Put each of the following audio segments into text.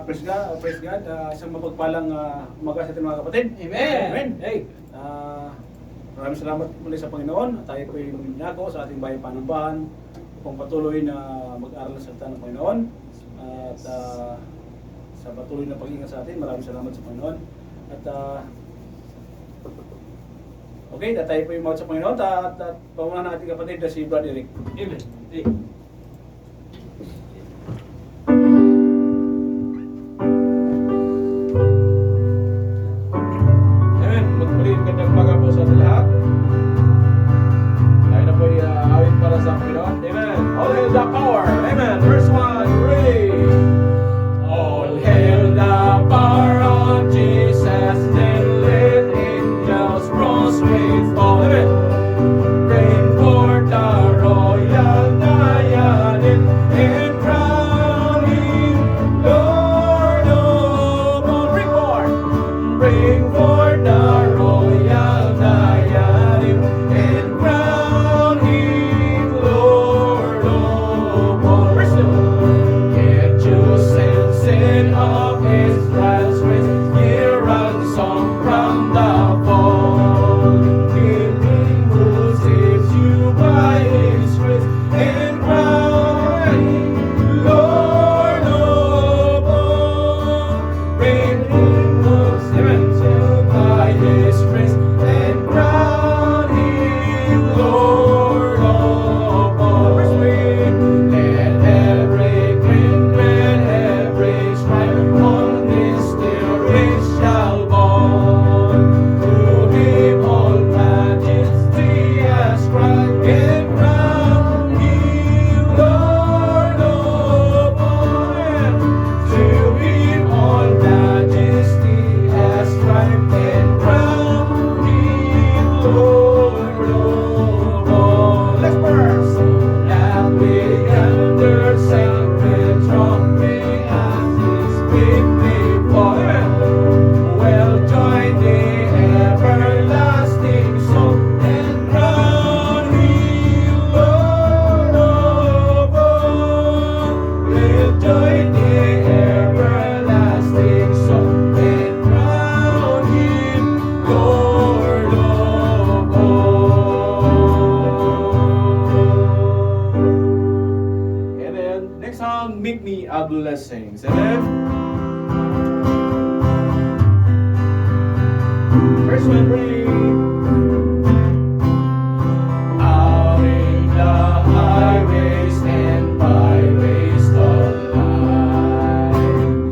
praise God. Isang mapagpalang umaga sa ating mga kapatid. Amen. Amen. Hey. Maraming salamat muli sa Panginoon. Tayo po ay luminako sa ating bayan Panambahan upang patuloy na mag-aral ng salita ng Panginoon. At sa patuloy na pag-ingat sa atin, maraming salamat sa Panginoon. At okay, tayo po yung mga sa Panginoon. At pamunahan ng ating kapatid na si Brad Eric. Amen. Hey. Amen. Magpuli magandang umaga po sa ating lahat. Tayo na po ay awit para sa Panginoon. Amen. All hail the power. Amen. Verse 1, ready. All hail the power of Jesus, then let angels prostrate fall. Amen. Reign for the royal diadem and crown him Lord of all. Bring forth the royal diadem and crown him Lord of all. Verse 2. Get Jews and sin of his last race, hear a song from the fall. Give him who saves you by his grace and crown him Lord of all. Bring him who saves you by his grace and crown him Lord of all. Verse 3. Let every kindred, every tribe on this terrace shall bow. To him all majesty ascribe and crown him Lord of all. To him all majesty ascribe and crown him Lord of all. Let's burst. That we enter sacred trumpet as his victory fall. Well join the everlasting song and crown him Lord of all. Well join the everlasting song and crown him Lord of all. And then next song, Make Me a Blessing. And then first one, read. Out in the highways and byways of life,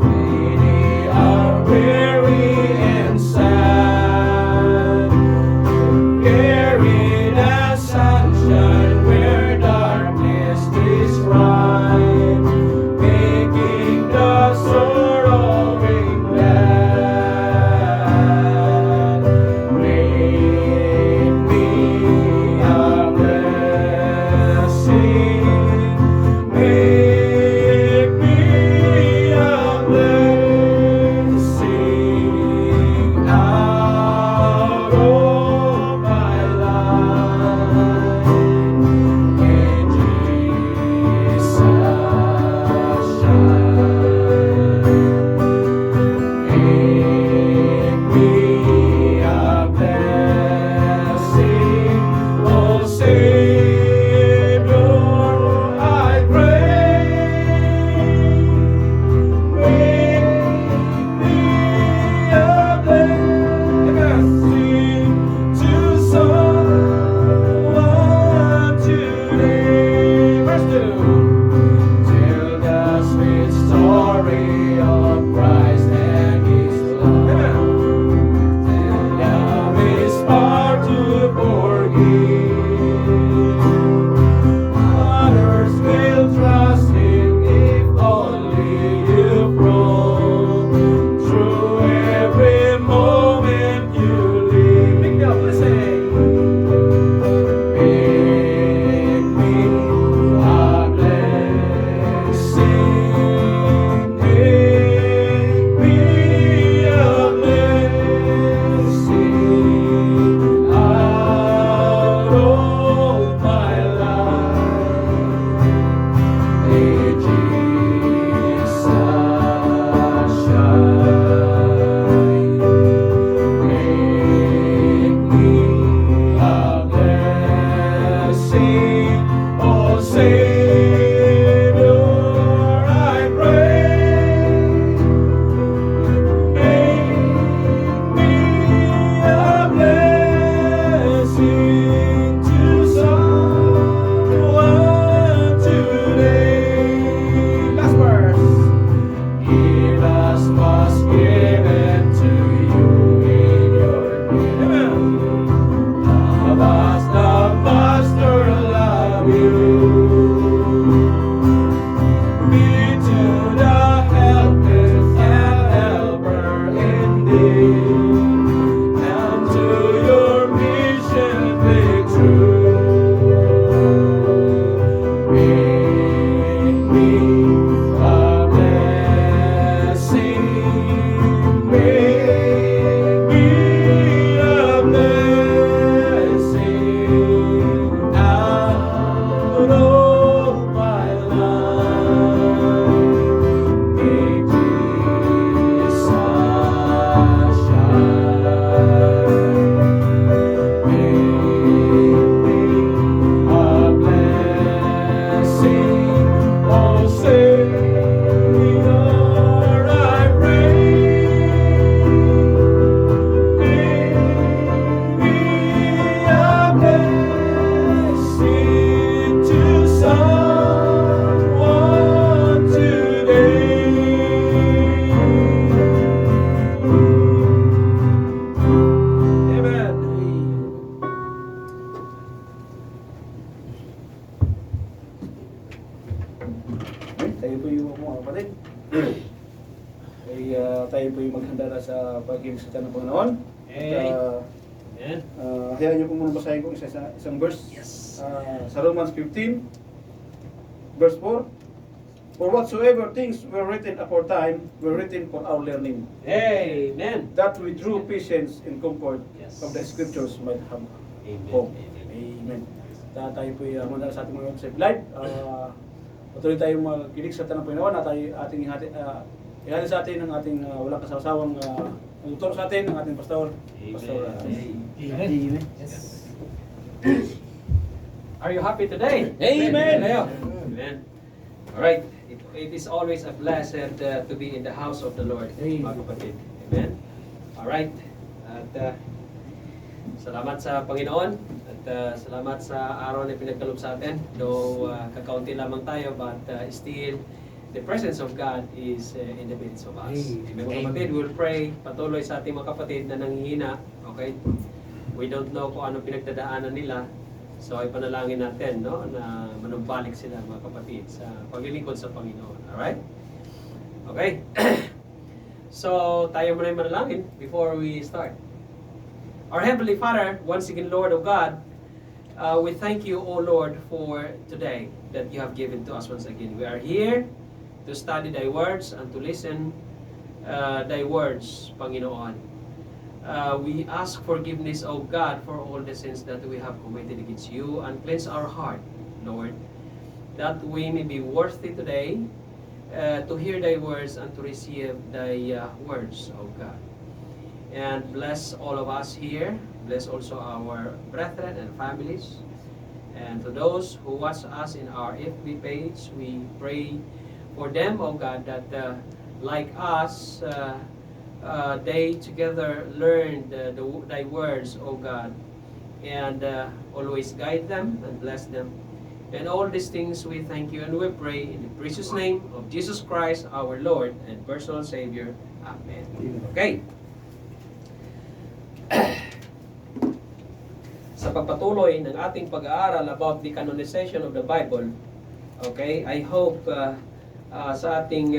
many are weary and sad. Carry the sunshine where darkness is ripe, making the sorrowing glad. May Ay, tayo po yung maghanda na sa pagkinig sa ng Panginoon. Amen. Hayaan niyo po muna basahin ko isang verse. Yes. Sa Romans 15, verse 4. For whatsoever things were written aforetime were written for our learning, Amen. that we through patience and comfort Yes. of the scriptures might have Amen. hope. Amen. Amen. Tayo po yung mandala sa ating mga website live. Patuloy tayong magkinig sa tanang Panginoon at ating ihati sa atin ng ating walang kasawsawang tuturo sa atin ng ating pastor. Pastor. Amen. Yes. Are you happy today? Amen. Amen. All right. It is always a blessed to be in the house of the Lord, mga kapatid. Amen. All right. At salamat sa Panginoon at salamat sa araw na pinagkaloob sa atin. Though kakaunti lamang tayo, but still the presence of God is in the midst of us. Amen, mga kapatid. We'll pray patuloy sa ating mga kapatid na nanghihina. Okay? We don't know kung ano pinagdadaanan nila. So ipanalangin natin, no, na manumbalik sila, mga kapatid, sa paglilingkod sa Panginoon. Alright? Okay. So tayo muna yung manalangin before we start. Our Heavenly Father, once again, Lord of God, we thank you, O Lord, for today that you have given to us once again. We are here to study thy words and to listen thy words, Panginoon. We ask forgiveness, O God, for all the sins that we have committed against you, and cleanse our heart, Lord, that we may be worthy today to hear thy words and to receive thy words, O God. And bless all of us here. Bless also our brethren and families. And to those who watch us in our FB page, we pray for them, O God, that like us, they together learn thy words, O God, and always guide them and bless them. And all these things we thank you and we pray in the precious name of Jesus Christ, our Lord and personal Savior. Amen. Okay. Sa pagpatuloy ng ating pag-aaral about the canonization of the Bible, okay, I hope sa ating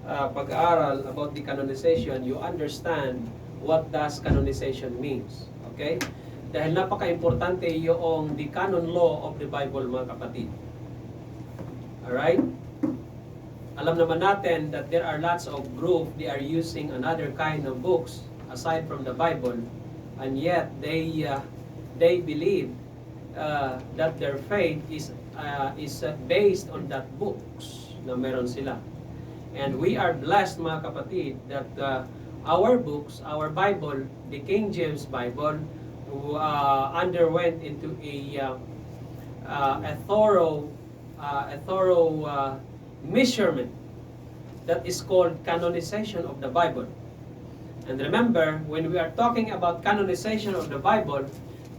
pag-aaral about the canonization, you understand what does canonization means. Okay? Dahil napaka-importante yung the canon law of the Bible, mga kapatid. Alright? Alam naman natin that there are lots of groups, they are using another kind of books aside from the Bible, and yet they believe that their faith is based on that books na meron sila. And we are blessed, mga kapatid, that our books, our Bible, the King James Bible, underwent into a thorough measurement that is called canonization of the Bible. And remember, when we are talking about canonization of the Bible,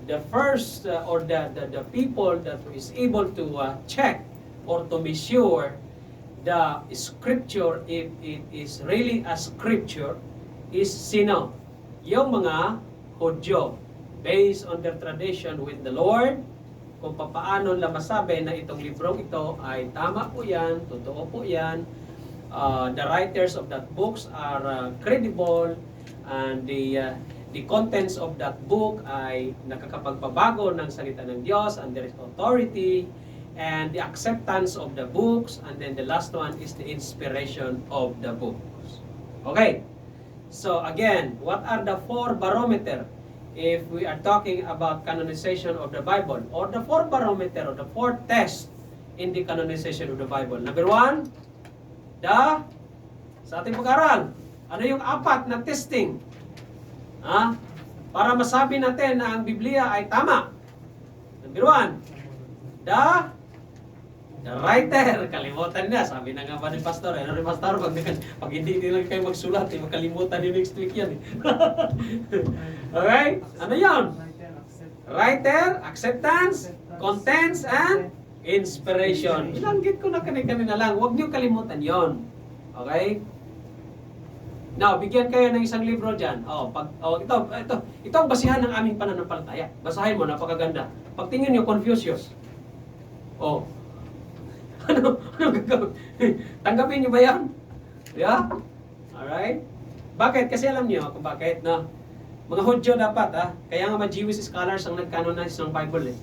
the first or the people that is able to check or to measure the scripture, if it is really a scripture, is sino? Yung mga Hudyo, based on their tradition with the Lord, kung paano nila masabi na itong librong ito ay tama po yan, totoo po yan, the writers of that books are credible, and the contents of that book ay nakakapagpabago ng salita ng Diyos, and there is authority, and the acceptance of the books, and then the last one is the inspiration of the books. Okay, so again, what are the four barometer if we are talking about canonization of the Bible, or the four barometer or the four test in the canonization of the Bible? Number one, sa ating pag-aral, ano yung apat na testing para masabi natin na ang Biblia ay tama? Number one, the writer. Kalimutan na. Sabi na nga ba ni Pastor, ano rin Pastor, pag hindi nila kayo magsulat, makalimutan yung next week yan. Okay? Ano yun? Writer, acceptance, contents, and inspiration. Ilanggit ko na kanina lang. Huwag niyo kalimutan yon. Okay? Now, bigyan kayo ng isang libro dyan. Ito ang basihan ng aming pananampalataya. Basahin mo, napakaganda. Pagtingin niyo, Confucius. Ano gagawin? Tanggapin niyo ba yan? Yeah? Alright? Bakit? Kasi alam niyo kung bakit, no? Mga Hudyo dapat, kaya nga mga Jewish scholars ang nag-canonize ng Bible, eh.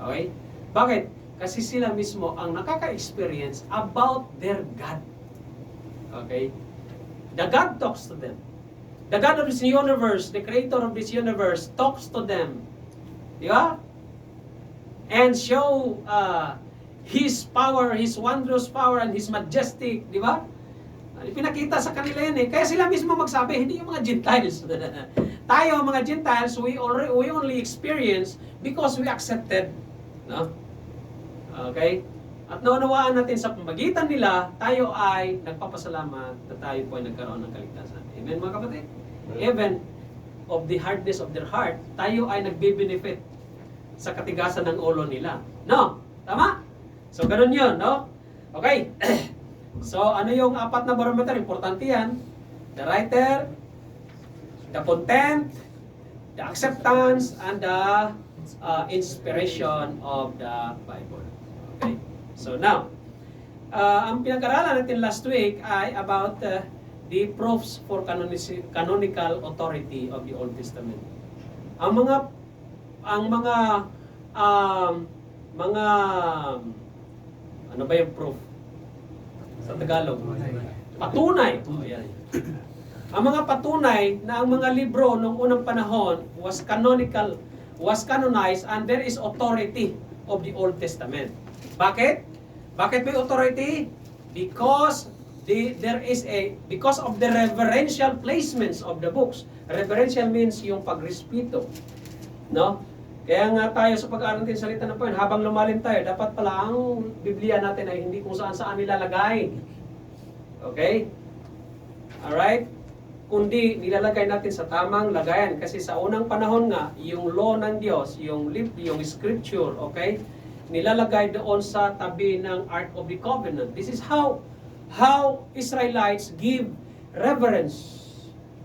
Okay? Bakit? Kasi sila mismo ang nakaka-experience about their God. Okay? The God talks to them. The God of this universe, the creator of this universe, talks to them. Di ba? And show His power, His wondrous power, and His majestic. Di ba? Pinakita sa kanila yan eh. Kaya sila mismo magsabi, hindi yung mga Gentiles. Tayo, mga Gentiles, we only experience because we accepted. No? Okay? At naunawaan natin sa pamagitan nila, tayo ay nagpapasalamat na tayo po ay nagkaroon ng kaligtasan. Amen, mga kapatid? Even of the hardness of their heart, tayo ay nagbe-benefit sa katigasan ng ulo nila. No? Tama? So, ganun yun, no? Okay. So, ano yung apat na barometer? Importante yan. The writer, the content, the acceptance, and the inspiration of the Bible. Okay? So, now, ang pinag-aralan natin last week ay about the proofs for canonical authority of the Old Testament. Ang mga ano ba yung proof sa Tagalog? Patunay. Oh, yan. Ang mga patunay na ang mga libro noong unang panahon was canonized, and there is authority of the Old Testament. Bakit? Bakit may authority? Because because of the reverential placements of the books. Reverential means yung pagrespeto. No? Kaya nga tayo sa pag-aaral natin salita ng Panginoon, habang lumalim tayo, dapat pala ang Biblia natin ay hindi kung saan-saan nilalagay. Okay? Alright? Kundi nilalagay natin sa tamang lagayan. Kasi sa unang panahon nga, yung law ng Diyos, yung scripture, okay? Nilalagay doon sa tabi ng Ark of the Covenant. This is how Israelites give reverence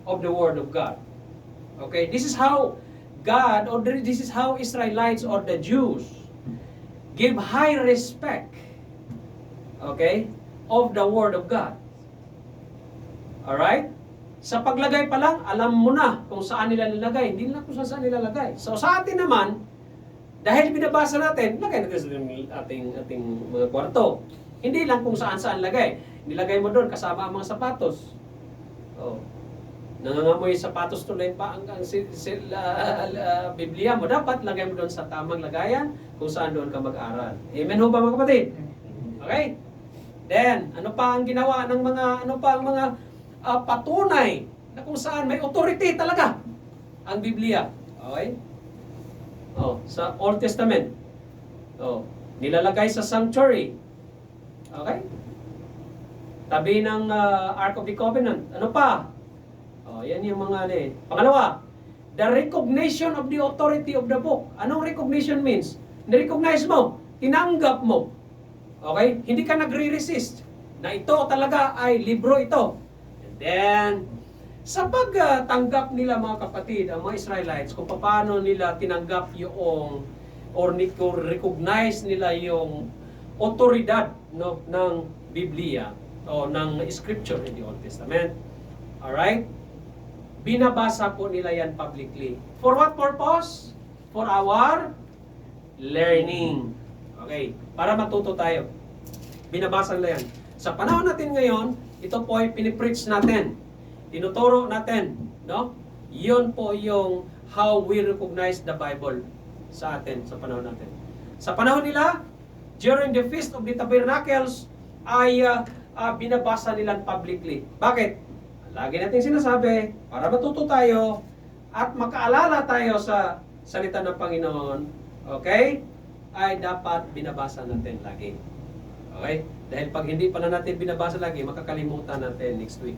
of the Word of God. Okay? This is how this is how Israelites or the Jews give high respect, okay, of the Word of God. Alright? Sa paglagay pa lang, alam mo na kung saan nila nilagay. Hindi na kung saan nilalagay. So sa atin naman, dahil binabasa natin, lagay natin sa ating mga kwarto. Hindi lang kung saan lagay. Nilagay mo doon kasama ang mga sapatos. Oh. Nangangamoy sapatos tuloy pa ang Biblia mo. Dapat lagay mo doon sa tamang lagayan kung saan doon ka mag-aral. Amen ho ba mga kapatid? Okay? Then, ano pa ang ginawa ng mga patunay na kung saan may authority talaga ang Biblia. Okay? Oh, sa Old Testament. Oh, nilalagay sa sanctuary. Okay? Tabi ng Ark of the Covenant. Ano pa? Oh, yan yung mga Pangalawa, the recognition of the authority of the book. Anong recognition means? Ni-recognize mo, tinanggap mo. Okay? Hindi ka nagre-resist na ito talaga ay libro ito. And then, sa pagtanggap nila mga kapatid, ang mga Israelites, kung paano nila tinanggap yung or recognize nila yung otoridad, no, ng Biblia o ng Scripture in the Old Testament. Alright? Binabasa po nila yan publicly. For what purpose? For our learning. Okay? Para matuto tayo. Binabasa nila yan. Sa panahon natin ngayon, ito po ay pinipreach natin. Tinuturo natin. No? Yun po yung how we recognize the Bible sa atin, sa panahon natin. Sa panahon nila, during the Feast of the Tabernacles, ay binabasa nila publicly. Bakit? Lagi natin sinasabi, para matuto tayo at makaalala tayo sa salita ng Panginoon, okay, ay dapat binabasa natin lagi. Okay? Dahil pag hindi pala natin binabasa lagi, makakalimutan natin next week.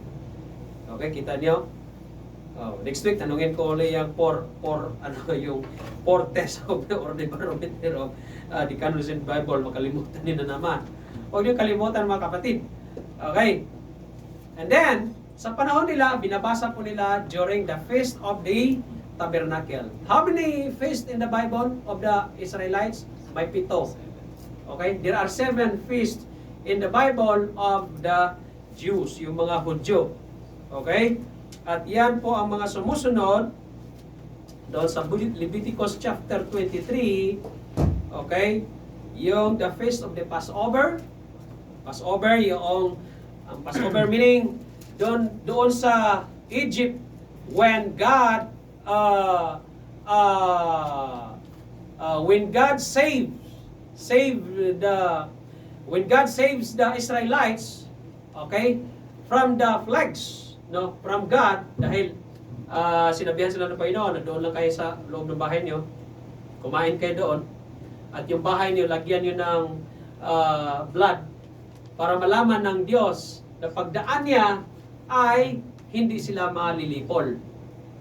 Okay, kita niyo? Oh, next week, tanungin ko ulit yung yung test of the or the barometer of the Canonical Bible. Makalimutan niyo na naman. Huwag niyo kalimutan mga kapatid. Okay? And then, sa panahon nila, binabasa po nila during the Feast of the Tabernacle. How many feasts in the Bible of the Israelites? May 7. Okay? There are 7 feasts in the Bible of the Jews, yung mga Hudyo. Okay? At yan po ang mga sumusunod doon sa Leviticus chapter 23. Okay? Yung the feast of the Passover. Passover, yung ang Passover meaning doon sa Egypt when God when God saves the Israelites, okay, from the plagues, no, from God, dahil sinabihan sila ng Panginoon na doon lang kayo sa loob ng bahay niyo, kumain kayo doon, at yung bahay niyo lagyan niyo ng blood para malaman ng Diyos na pagdaan niya ay hindi sila malilipol.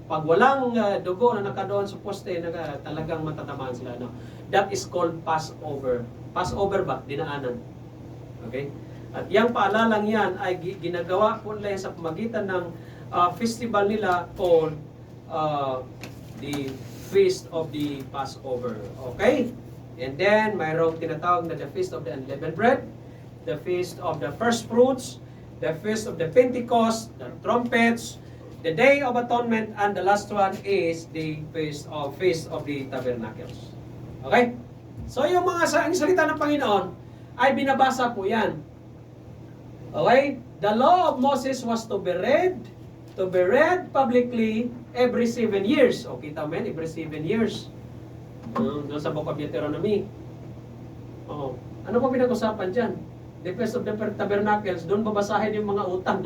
Pag walang dugo na nakadoon sa poste, talagang matatamaan sila. No? That is called Passover. Passover ba? Dinaanan. Okay? At yung paalalang yan ay ginagawa po nila sa pamagitan ng festival nila called the Feast of the Passover. Okay? And then, mayroong tinatawag na the Feast of the Unleavened Bread, the Feast of the First Fruits, the Feast of the Pentecost, the Trumpets, the Day of Atonement, and the last one is the Feast of the Tabernacles. Okay? So yung mga salita ng Panginoon ay binabasa po yan. Okay? The law of Moses was to be read publicly every 7 years. O kita mo yan, every 7 years. Doon sa Book of Deuteronomy. Ano pa pinag-usapan dyan? The Feast of the Tabernacles, doon babasahin yung mga utang.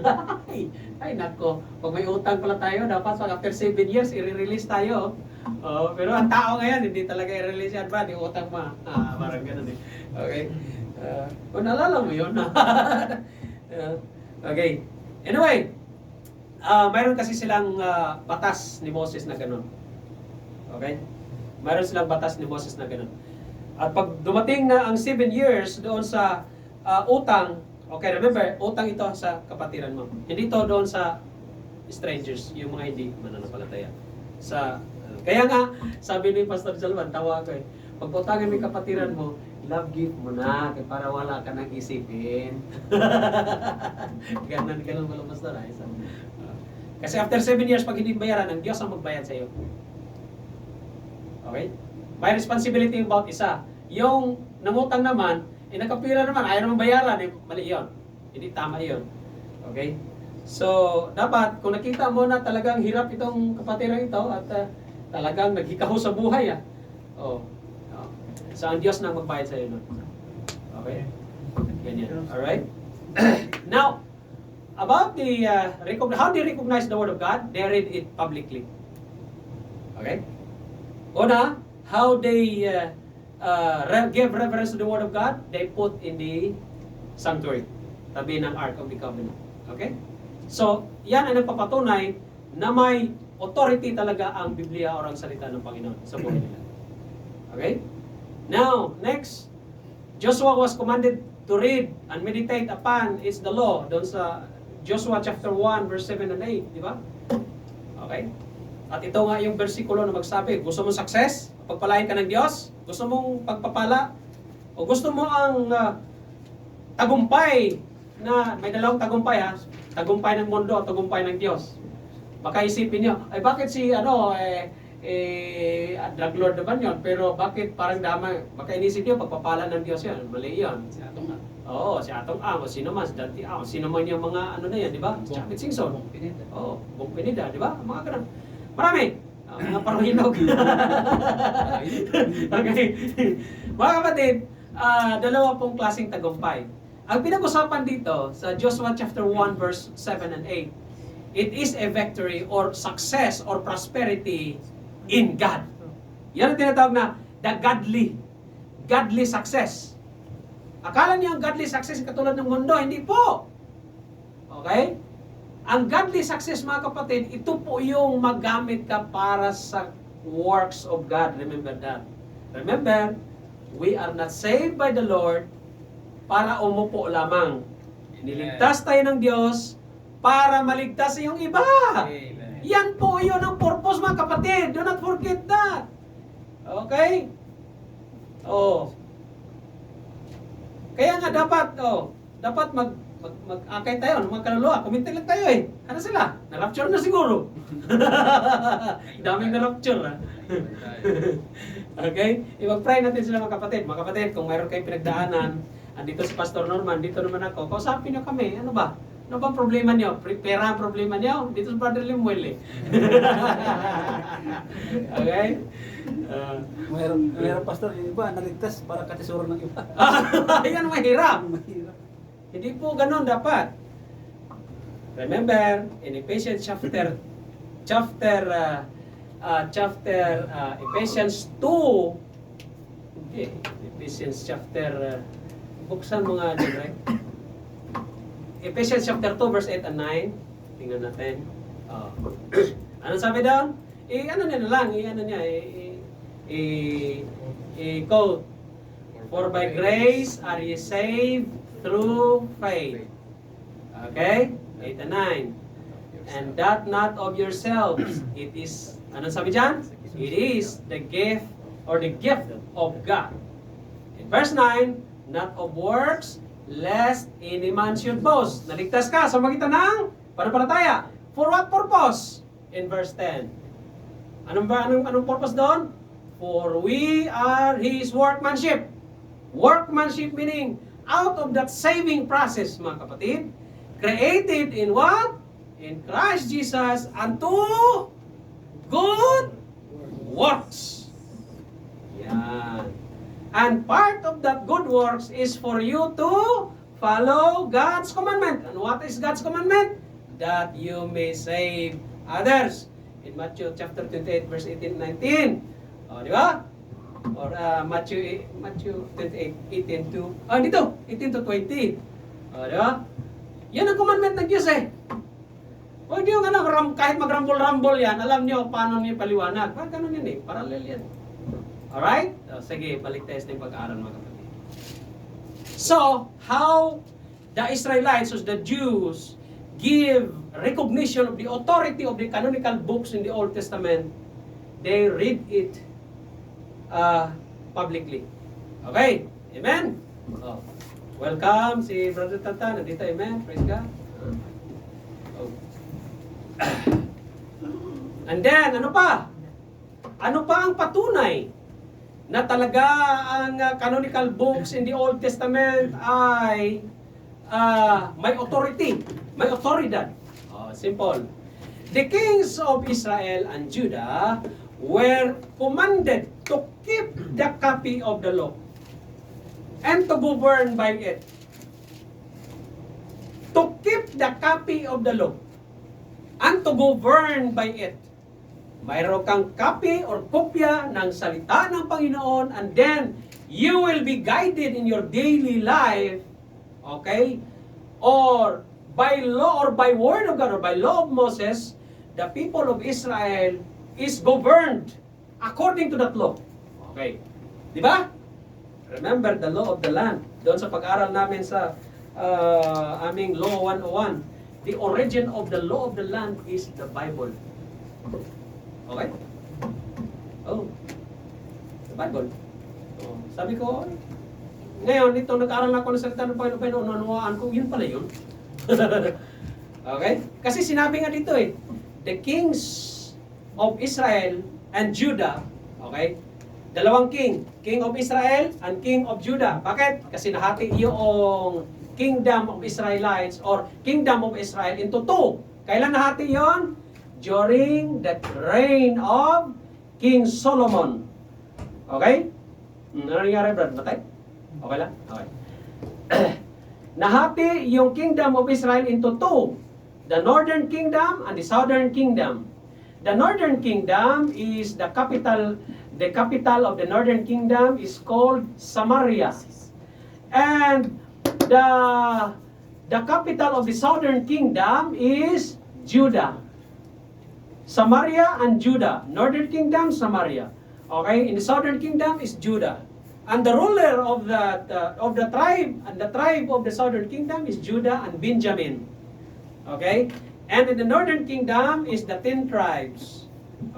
Ay nako, pag may utang pala tayo, dapat after 7 years, i-release tayo. Pero ang tao ngayon, hindi talaga i-release yan ba? Di utang pa. Parang ganun eh. Okay? Kung naalala mo yun. Okay. Anyway, mayroon kasi silang batas ni Moses na ganun. Okay? Mayroon silang batas ni Moses na ganun. At pag dumating na ang 7 years doon sa utang, okay, remember, utang ito sa kapatiran mo. Hindi to doon sa strangers, yung mga hindi mananampalataya. Kaya nga, sabi ni Pastor Jalvan, tawa ko eh, pag utangin mo yung kapatiran mo, love gift mo na, para wala ka nang isipin. Ganun wala Pastor. Kasi after 7 years, pag hindi bayaran, ang Diyos ang magbayad sa iyo. Okay? May responsibility about isa. Yung nangutang naman, nakapira naman, ayaw naman bayaran, mali yun. Hindi tama yun. Okay? So, dapat, kung nakita mo na talagang hirap itong kapatiran ito, at talagang naghikaho sa buhay, so, ang Diyos nang magbayad sa iyo nun. Okay? Ganyan. Alright? Now, about the, how do you recognize the Word of God? They read it publicly. Okay? Una, how they give reverence to the Word of God, they put in the sanctuary, tabi ng Ark of the Covenant. Okay? So, yan ay nagpapatunay na may authority talaga ang Biblia o ang salita ng Panginoon sa buhay nila. Okay? Now, next, Joshua was commanded to read and meditate upon is the law doon sa Joshua chapter 1 verse 7 and 8, di ba? Okay? At ito nga yung bersikulo na magsabi, gusto mong success? Pagpalain ka ng Diyos? Gusto mong pagpapala? O gusto mo ang tagumpay na, may dalawang tagumpay ha? Tagumpay ng mundo at tagumpay ng Diyos. Baka isipin niyo, ay bakit si drug lord naman yun, pero bakit parang damay? Baka inisip niyo, pagpapala ng Diyos yan. Mali yun. Si Atong Ang. Oo, si Atong Ang, o sino man, si Dante Ang, sino man yung mga ano na yan, di ba? Si Chapit Singson. Oo, Bong Pineda, di ba? Mga ganun. Marami. Mga paruhinog. Okay. Mga kapatid, dalawa pong klaseng tagumpay. Ang pinag-usapan dito sa Joshua chapter 1 verse 7 and 8, it is a victory or success or prosperity in God. Yan ang tinatawag na the godly success. Akala niyo ang godly success katulad ng mundo, hindi po. Okay? Ang godly success, mga kapatid, ito po yung magamit ka para sa works of God. Remember that. Remember, we are not saved by the Lord para umupo lamang. Niligtas tayo ng Diyos para maligtas yung iba. Amen. Yan po yun ang purpose, mga kapatid. Do not forget that. Okay? Kaya nga dapat Mag-akay tayo ng mga kaluluwa. Kuminti lang tayo eh. Ano sila? Na-rapture na siguro. Daming na-rapture ha. Okay? Ipag-pray natin sila mga kapatid. Mga kapatid, kung mayroon kayong pinagdaanan, andito si Pastor Norman, dito naman ako, kausapin niyo kami. Ano ba? Ano bang problema niyo? Pera ang problema niyo? Dito sa Brother Limuel eh. Okay? Mayroong pastor, yung iba, naligtas para katisuro ng iba. Yan mahirap. Mahirap. Hindi po ganun dapat. Remember, in Ephesians Ephesians 2, okay, Ephesians chapter, buksan mo nga dyan, right? Ephesians chapter 2, verse 8 and 9. Tingnan natin. Anong sabi doon? Ano niya na lang, quote, for by grace are ye saved through faith. Okay? 8 and 9. And that not of yourselves. It is, anong sabi dyan? It is the gift or the gift of God. In verse 9, not of works, lest any man should boast. Naligtas ka sa magitan ng pananampalataya. For what purpose? In verse 10. Anong purpose doon? For we are His workmanship. Workmanship meaning out of that saving process, mga kapatid, created in what? In Christ Jesus unto good works. Yan. And part of that good works is for you to follow God's commandment. And what is God's commandment? That you may save others. In Matthew chapter 28 verse 18 and 19. O, di ba? Or Matthew 28, 18 to, dito, 18 to 20. O, di ba? Yan ang commandment ng Diyos eh. O, hindi yung kahit mag-rumble-rumble yan, alam niyo paano niyo paliwanag. Ganun yan eh, parallel yan. Alright? Sige, balik tayo sa pag-aaral mga kapatid. So, how the Israelites, or the Jews, give recognition of the authority of the canonical books in the Old Testament, they read it publicly. Okay? Amen? Oh. Welcome si Brother Tata. Nandito, amen? Praise God. Oh. And then, ano pa? Ano pa ang patunay na talaga ang canonical books in the Old Testament ay may authority, may autoridad? Simple. The kings of Israel and Judah were commanded to keep the copy of the law and to govern by it. To keep the copy of the law and to govern by it. Mayroon kang copy or kopya ng salita ng Panginoon, and then you will be guided in your daily life, okay? Or by law or by word of God or by law of Moses, the people of Israel is governed according to that law. Okay. Di ba? Remember the law of the land. Doon sa pag-aral namin sa aming Law 101, the origin of the law of the land is the Bible. Okay? Oh. The Bible. Oh. Sabi ko, ngayon, ito nag-aral ako ng salita ng Panginoon, nanunuwaan ko, yun pala yun. Okay? Kasi sinabi nga dito eh, the kings of Israel and Judah, okay? Dalawang king, king of Israel and king of Judah. Bakit? Kasi nahati yung kingdom of Israelites or kingdom of Israel into two. Kailan nahati yon? During the reign of King Solomon. Okay? Ano nangyari, Brad? Matay? Okay lang? Okay. Nahati yung kingdom of Israel into two. The northern kingdom and the southern kingdom. The northern kingdom is the capital of the northern kingdom is called Samaria. And the capital of the southern kingdom is Judah. Samaria and Judah. Northern kingdom, Samaria. Okay, in the southern kingdom is Judah. And the ruler of the tribe of the southern kingdom is Judah and Benjamin. Okay? And in the northern kingdom is the 10 tribes.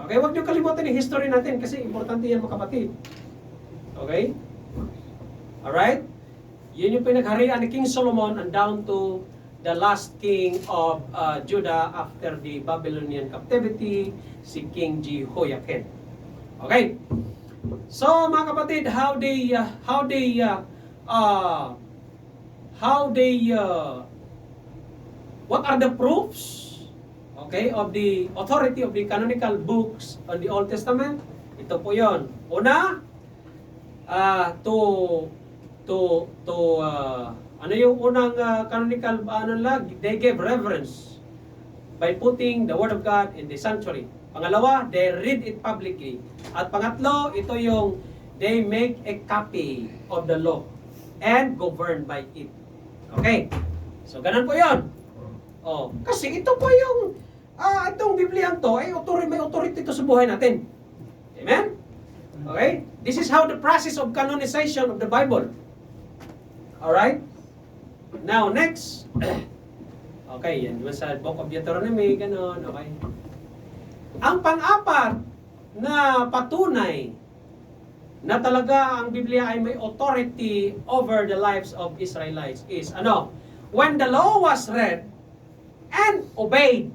Okay, huwag niyo kalimutan yung history natin kasi importante yan mga kapatid. Okay? Alright? Yun yung pinagharian ni King Solomon and down to the last king of Judah after the Babylonian captivity, si King Jehoiakim. Okay? So mga kapatid, what are the proofs, okay, of the authority of the canonical books on the Old Testament? Ito po yon. Una, ano yung unang canonical, they gave reverence by putting the Word of God in the sanctuary. Pangalawa, they read it publicly. At pangatlo, ito yung they make a copy of the law and govern by it. Okay? So, ganun po yun. Oh, kasi ito po yung itong Bibliang to ay may authority to sa buhay natin. Amen? Okay? This is how the process of canonization of the Bible. Alright? Now, next. Okay, yan sa Book of Deuteronomy, ganun. Okay. Ang pang-apat na patunay na talaga ang Biblia ay may authority over the lives of Israelites is, when the law was read and obeyed.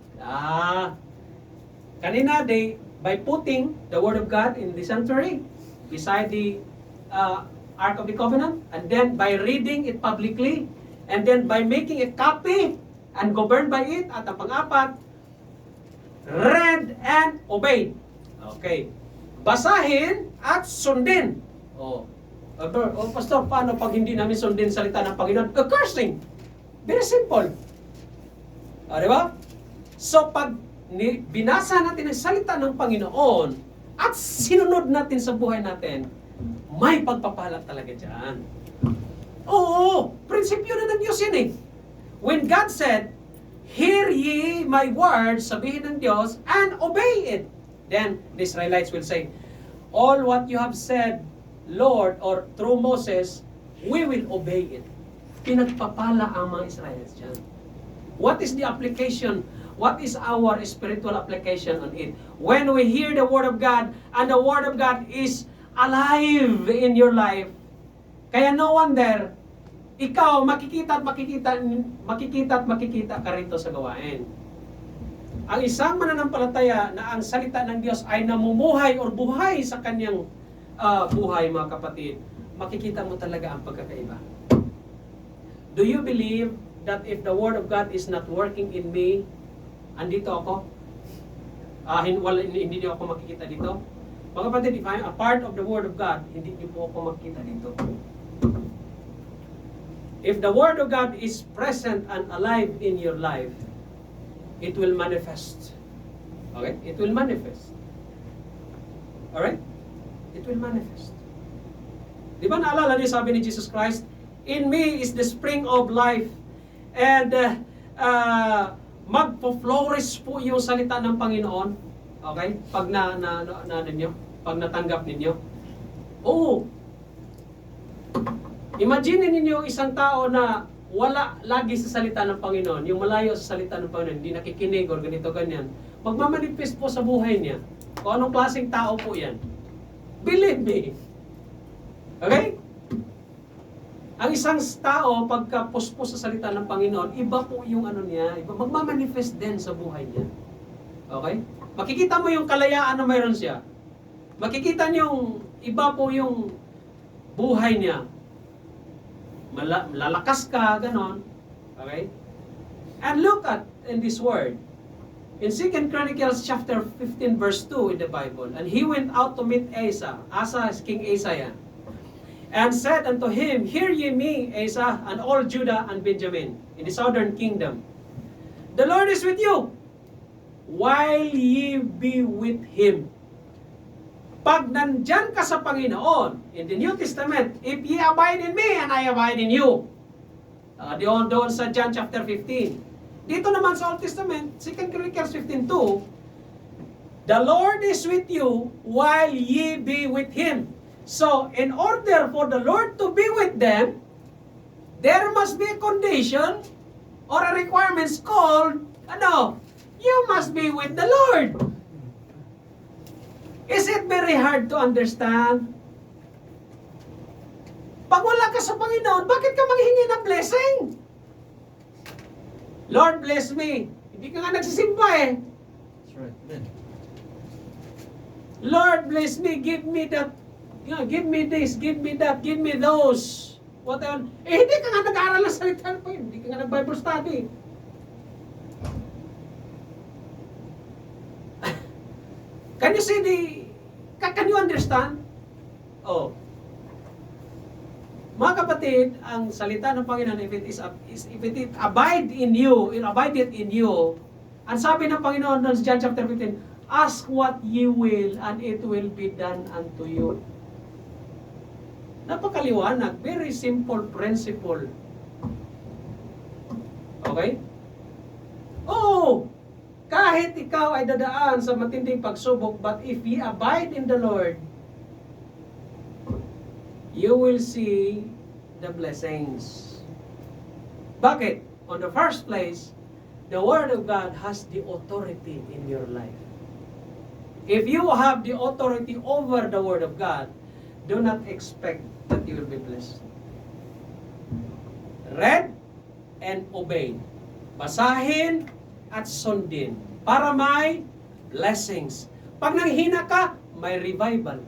Kanina, by putting the Word of God in the sanctuary, beside the Ark of the Covenant, and then by reading it publicly, and then by making a copy and governed by it, at ang pang-apat, read and obeyed. Okay. Basahin at sundin. Pastor, paano pag hindi namin sundin salita ng Panginoon? Cursing. Very simple. Di ba? So, pag binasa natin ang salita ng Panginoon at sinunod natin sa buhay natin, may pagpapala talaga dyan. Oo, prinsipyo na ng Diyos yan eh. When God said, "Hear ye my words," sabihin ng Diyos, "and obey it." Then the Israelites will say, "All what you have said, Lord," or through Moses, "we will obey it." Pinagpapala ang mga Israelites dyan. What is the application? What is our spiritual application on it? When we hear the Word of God, and the Word of God is alive in your life, kaya no wonder, ikaw makikita at makikita ka rito sa gawain. Ang isang mananampalataya na ang salita ng Diyos ay namumuhay or buhay sa kanyang buhay, mga kapatid, makikita mo talaga ang pagkakaiba. Do you believe that if the Word of God is not working in me, andito ako? Hindi niyo ako makikita dito? Mga kapatid, if I'm a part of the Word of God, hindi niyo po ako makikita dito. If the Word of God is present and alive in your life, it will manifest. Okay? It will manifest. Alright? It will manifest. Di ba naalala niyo sabi ni Jesus Christ, "In me is the spring of life," and magpo-flourish po yung salita ng Panginoon. Okay? Pag pag natanggap ninyo. Oo. Imagine ninyo isang tao na wala lagi sa salita ng Panginoon, yung malayo sa salita ng Panginoon, hindi nakikinig or ganito, ganyan. Magmamanifest po sa buhay niya. Kung anong klaseng tao po yan. Believe me. Okay? Ang isang tao, pagka puspos sa salita ng Panginoon, iba po yung niya, iba, magmamanifest din sa buhay niya. Okay? Makikita mo yung kalayaan na mayroon siya. Makikita niyo iba po yung buhay niya. Lalakas ka, ganon. Okay? And look at in this word. In 2 Chronicles chapter 15 verse 2 in the Bible, "And he went out to meet Asa." Asa is King Asa. "And said unto him, Hear ye me, Asa, and all Judah and Benjamin, in the southern kingdom. The Lord is with you, while ye be with him." Pag nandyan ka sa Panginoon, in the New Testament, "If ye abide in me, and I abide in you." Doon sa John chapter 15. Dito naman sa Old Testament, 2 Chronicles 15:2, "The Lord is with you, while ye be with him." So, in order for the Lord to be with them, there must be a condition or a requirements called, you must be with the Lord. Is it very hard to understand? Pag wala ka sa Panginoon, bakit ka manghingi ng blessing? Lord, bless me. Hindi ka nga nagsisimba eh. That's right. Amen. Lord, bless me. Give me that. Give me this. Give me that. Give me those. Whatever. Eh, hindi ka nga nag-aaral ng salita po. Hindi ka nga nag-Bible study. Can you see can you understand? Oh. Mga kapatid, ang salita ng Panginoon, if it abide in you, it abideth in you, ang sabi ng Panginoon sa John chapter 15, ask what ye will, and it will be done unto you. Napakaliwanag, very simple principle. Okay? Oh, kahit ikaw ay dadaan sa matinding pagsubok, but if ye abide in the Lord, you will see the blessings. Bakit? On the first place, the Word of God has the authority in your life. If you have the authority over the Word of God, do not expect that you will be blessed. Read and obey. Basahin at sundin para may blessings. Pag nanghina ka, may revival.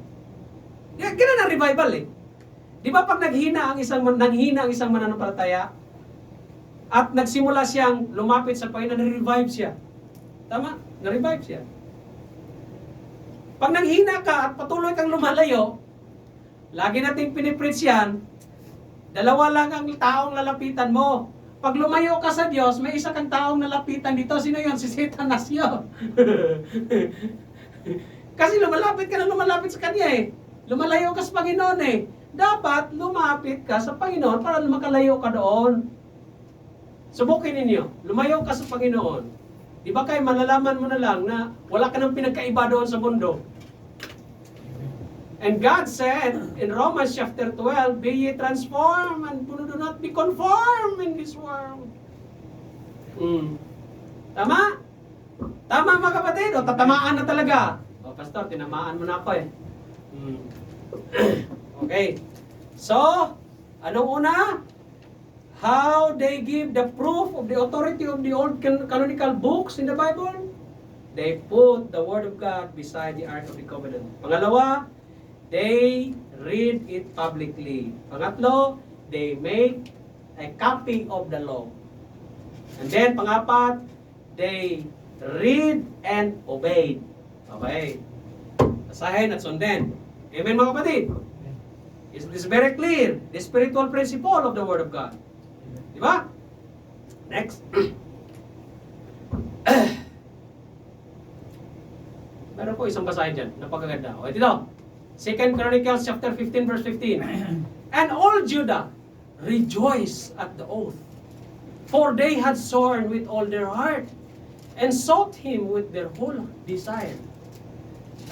Ganun ang revival eh. Di ba pag nanghina ang isang mananampalataya at nagsimula siyang lumapit sa Panginoon, na-revive siya. Tama? Na-revive siya. Pag nanghina ka at patuloy kang lumalayo, lagi nating pinipreach yan, dalawa lang ang taong lalapitan mo. Pag lumayo ka sa Diyos, may isa kang taong nalapitan dito. Sino yun? Si Satanas yun. Kasi lumalapit ka na lumalapit sa Kanya eh. Lumalayo ka sa Panginoon eh. Dapat lumapit ka sa Panginoon para makalayo ka doon. Subukin ninyo, lumayo ka sa Panginoon. Di ba kayo malalaman mo na lang na wala ka nang pinagkaiba doon sa mundo? And God said in Romans chapter 12, be ye transformed and do not be conformed in this world. Tama? Tama mga kapatid? O tatamaan na talaga? O pastor, tinamaan mo na ako eh. Okay. So, anong una? How they give the proof of the authority of the old canonical books in the Bible? They put the Word of God beside the Ark of the Covenant. Pangalawa, they read it publicly. Pangatlo, they make a copy of the law. And then, pangapat, they read and obey. Okay. Basahin at sundin. Amen mga kapatid? It is very clear, the spiritual principle of the Word of God. Di ba? Next. Meron po isang basahin dyan. Napakaganda. O, ito. 2 Chronicles chapter 15 verse 15. And all Judah rejoiced at the oath, for they had sworn with all their heart, and sought him with their whole desire.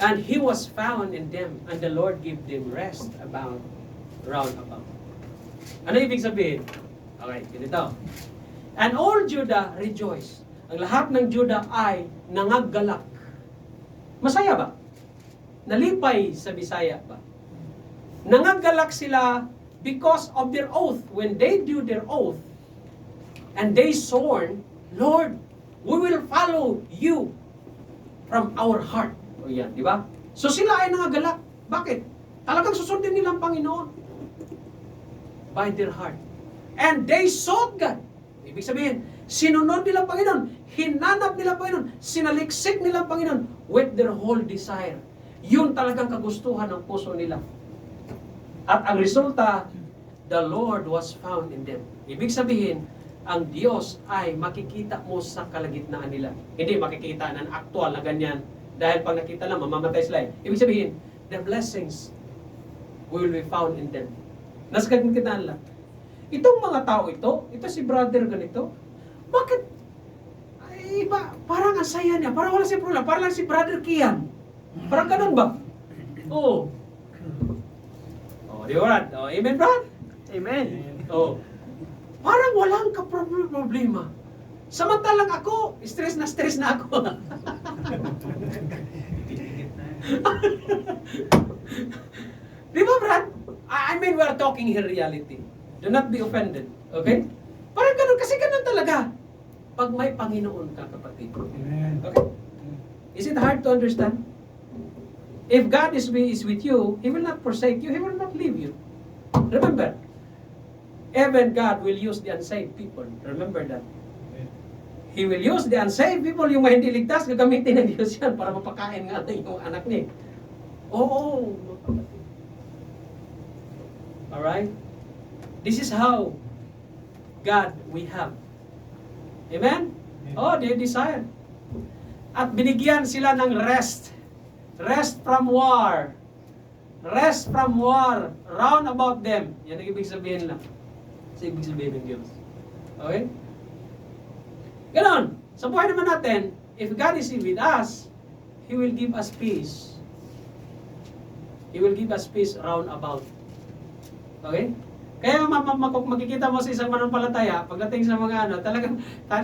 And he was found in them, and the Lord gave them rest round about. Ano ibig sabihin? Okay, ganito. And all Judah rejoiced. Ang lahat ng Judah ay nangaggalak. Masaya ba? Nalipay sa Bisaya ba? Nangaggalak sila because of their oath. When they do their oath, and they sworn, Lord, we will follow you from our heart. O yan, di ba? So sila ay nangaggalak. Bakit? Talagang susundin nilang Panginoon. By their heart. And they sought God. Ibig sabihin, sinunod nila Panginoon, hinanap nila Panginoon, sinaliksik nila Panginoon with their whole desire. Yun talagang kagustuhan ng puso nila. At ang resulta, the Lord was found in them. Ibig sabihin, ang Diyos ay makikita mo sa kalagitnaan nila. Hindi makikita ng aktual na ganyan. Dahil pag nakita lang, mamamatay sila. Ibig sabihin, the blessings will be found in them. Nasa kalagitnaan lang. Itong mga tao ito si brother ganito, bakit, ay, parang ang saya niya, parang wala si problema, parang lang si brother Kian. Parang ganun ba? Oo. Oh, di ba, Brad? Oh, amen, Brad? Amen. Oh. Parang walang problema. Samantalang ako, stress na ako. Di ba, Brad? I mean, we are talking here reality. Do not be offended. Okay? Parang ganun, kasi ganun talaga. pag may Panginoon ka, kapatid. Amen. Okay? Is it hard to understand? If God is with you, He will not forsake you, He will not leave you. Remember, even God will use the unsaved people. Remember that. He will use the unsaved people, yung mga hindi ligtas, gagamitin ng Diyos yan para mapakain nga yung anak niya. Oo. Alright? This is how God we have. Amen? Oh, they desire. At binigyan sila ng rest. Rest from war. Rest from war round about them. Yan ang ibig sabihin lang. Sa ibig sabihin ng Diyos. Okay? Ganon. Sa buhay naman natin, if God is with us, He will give us peace. He will give us peace round about. Okay? Kaya makikita mo sa isang manampalataya, pagdating sa mga ano, talagang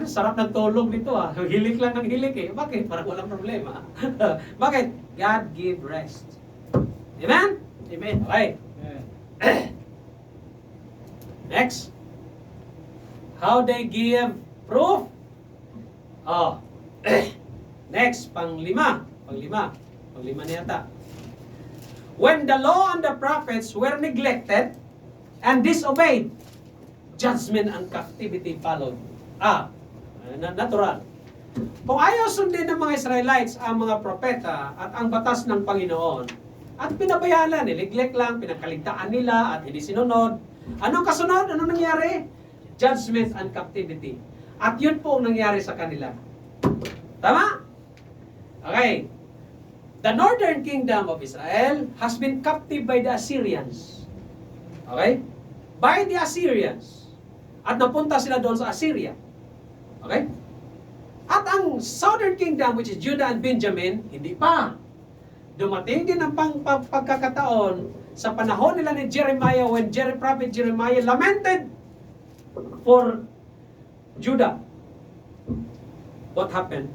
sarap ng tulog dito ah. Hilik lang ng hilik eh. Bakit? Parang walang problema. Bakit? God give rest. Amen? Amen. Okay. Next. How they give proof? Oh. Next, panglima na yata. When the law and the prophets were neglected and disobeyed, judgment and captivity followed. Natural. Kung ayaw sundin ng mga Israelites ang mga propeta at ang batas ng Panginoon, at pinabayaan lang, niliglik lang, pinakaligtaan nila at hindi sinunod, anong kasunod? Anong nangyari? Judgment and captivity. At yun po ang nangyari sa kanila. Tama? Okay. The northern kingdom of Israel has been captive by the Assyrians. Okay? By the Assyrians. At napunta sila doon sa Assyria. Okay? At ang southern kingdom, which is Judah and Benjamin, hindi pa. Dumating din ang pagkakataon sa panahon nila ni Jeremiah when Prophet Jeremiah lamented for Judah. What happened?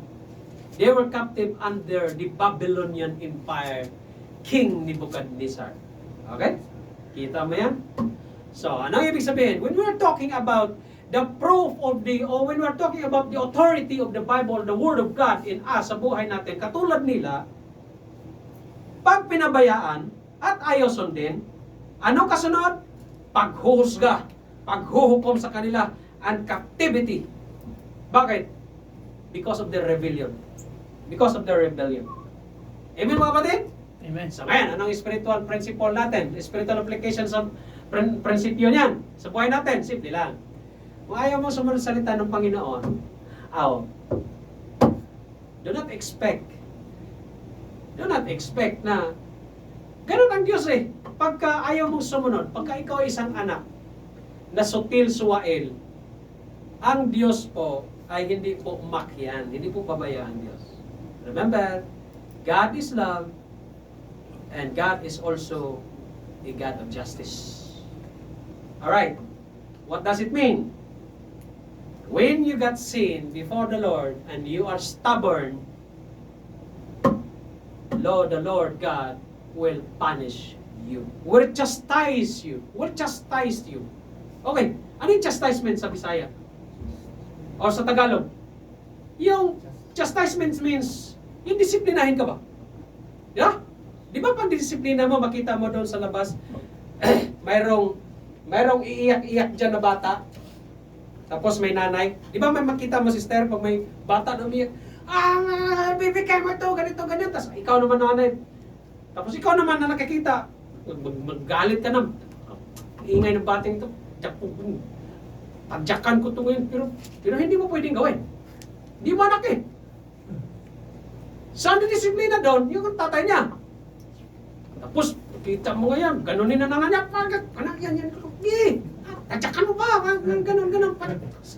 They were captive under the Babylonian Empire, King Nebuchadnezzar. Okay? Kita mo yan? So, anong ibig sabihin? When we're talking about the proof of when we're talking about the authority of the Bible, the Word of God in us, sa buhay natin, katulad nila, pag pinabayaan at ayaw sundin, ano kasunod? Paghuhusga, paghuhukom sa kanila, and captivity. Bakit? Because of their rebellion. Because of their rebellion. Amen mga kapatid? Amen. So ngayon, anong spiritual principle natin? Spiritual application sa prinsipyo niyan. Sa buhay natin, simple lang. Kung ayaw mo sumunod sa salita ng Panginoon, do not expect na ganun ang Diyos eh. Pagka ayaw mong sumunod, pagka ikaw ay isang anak na sutil suwail, ang Diyos po ay hindi po umakyan, hindi po pabayaan Diyos. Remember, God is love and God is also a God of justice. Alright, what does it mean? When you got sin before the Lord and you are stubborn, the Lord God will punish you. Will chastise you. Will chastise you. Okay, ano yung chastisement sa Bisaya? O sa Tagalog? Yung chastisement means, yung disiplinahin ka ba? Yeah? Di ba pag disiplina mo, makita mo doon sa labas, mayroong iiyak-iyak dyan na bata, tapos may nanay. Di ba may makita mo, sister, pag may bata na umiyak, bibigay mo ito, ganito, ganito. Tapos ikaw naman nanay. Tapos ikaw naman na nakikita, maggalit ka na. Ingay ng bating ito. Tadyakan ko ito ngayon. Pero hindi mo pwedeng gawin. Hindi mo anak eh. Saan disiplina doon? Yung tatay niya. Tapos, kita mo ngayon, ganunin na nanganyak. Anak yan. Tadyakan mo ba? Ganon.